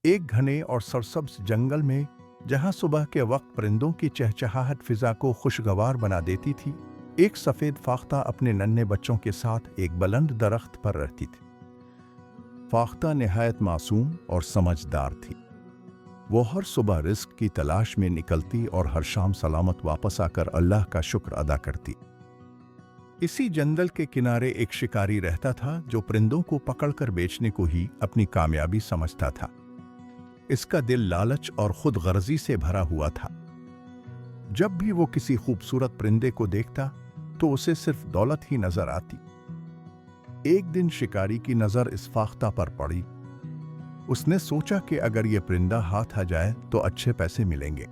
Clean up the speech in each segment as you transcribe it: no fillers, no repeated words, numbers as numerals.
ایک گھنے اور سرسبز جنگل میں، جہاں صبح کے وقت پرندوں کی چہچہاہٹ فضا کو خوشگوار بنا دیتی تھی، ایک سفید فاختہ اپنے ننھے بچوں کے ساتھ ایک بلند درخت پر رہتی تھی۔ فاختہ نہایت معصوم اور سمجھدار تھی۔ وہ ہر صبح رزق کی تلاش میں نکلتی اور ہر شام سلامت واپس آ کر اللہ کا شکر ادا کرتی۔ اسی جنگل کے کنارے ایک شکاری رہتا تھا جو پرندوں کو پکڑ کر بیچنے کو ہی اپنی کامیابی سمجھتا تھا۔ اس کا دل لالچ اور خود غرضی سے بھرا ہوا تھا۔ جب بھی وہ کسی خوبصورت پرندے کو دیکھتا تو اسے صرف دولت ہی نظر آتی۔ ایک دن شکاری کی نظر اس فاختہ پر پڑی۔ اس نے سوچا کہ اگر یہ پرندہ ہاتھ آ جائے تو اچھے پیسے ملیں گے۔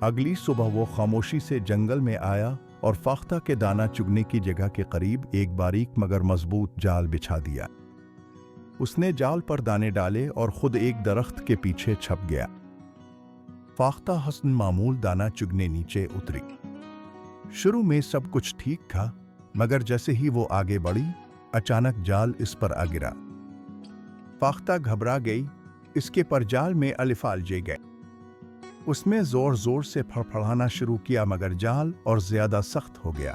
اگلی صبح وہ خاموشی سے جنگل میں آیا اور فاختہ کے دانہ چگنے کی جگہ کے قریب ایک باریک مگر مضبوط جال بچھا دیا۔ اس نے جال پر دانے ڈالے اور خود ایک درخت کے پیچھے چھپ گیا۔ فاختہ حسن معمول دانہ چگنے نیچے اتری۔ شروع میں سب کچھ ٹھیک تھا، مگر جیسے ہی وہ آگے بڑھی، اچانک جال اس پر آ گرا۔ فاختہ گھبرا گئی، اس کے پرجال میں الف الجے گئے۔ اس میں زور زور سے پھڑپڑانا شروع کیا مگر جال اور زیادہ سخت ہو گیا۔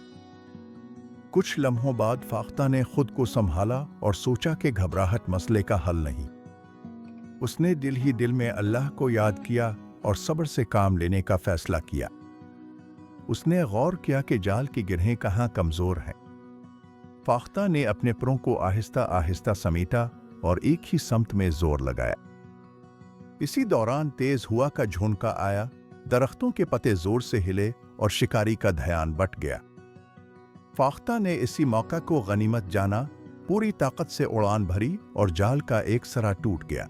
کچھ لمحوں بعد فاختہ نے خود کو سنبھالا اور سوچا کہ گھبراہٹ مسئلے کا حل نہیں۔ اس نے دل ہی دل میں اللہ کو یاد کیا اور صبر سے کام لینے کا فیصلہ کیا۔ اس نے غور کیا کہ جال کی گرہیں کہاں کمزور ہیں۔ فاختہ نے اپنے پروں کو آہستہ آہستہ سمیٹا اور ایک ہی سمت میں زور لگایا۔ اسی دوران تیز ہوا کا جھونکا آیا، درختوں کے پتے زور سے ہلے اور شکاری کا دھیان بٹ گیا۔ فاختہ نے اسی موقع کو غنیمت جانا، پوری طاقت سے اڑان بھری اور جال کا ایک سرا ٹوٹ گیا۔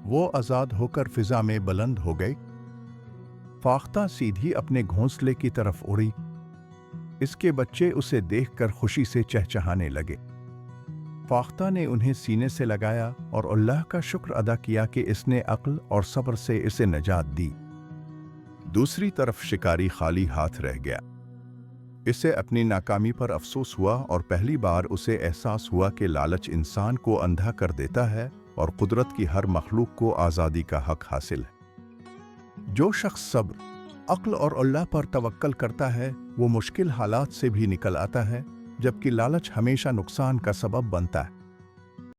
وہ آزاد ہو کر فضا میں بلند ہو گئی۔ فاختہ سیدھی اپنے گھونسلے کی طرف اڑی۔ اس کے بچے اسے دیکھ کر خوشی سے چہچہانے لگے۔ فاختہ نے انہیں سینے سے لگایا اور اللہ کا شکر ادا کیا کہ اس نے عقل اور صبر سے اسے نجات دی۔ دوسری طرف شکاری خالی ہاتھ رہ گیا۔ اسے اپنی ناکامی پر افسوس ہوا اور پہلی بار اسے احساس ہوا کہ لالچ انسان کو اندھا کر دیتا ہے اور قدرت کی ہر مخلوق کو آزادی کا حق حاصل ہے۔ جو شخص صبر، عقل اور اللہ پر توکل کرتا ہے وہ مشکل حالات سے بھی نکل آتا ہے، جبکہ لالچ ہمیشہ نقصان کا سبب بنتا ہے۔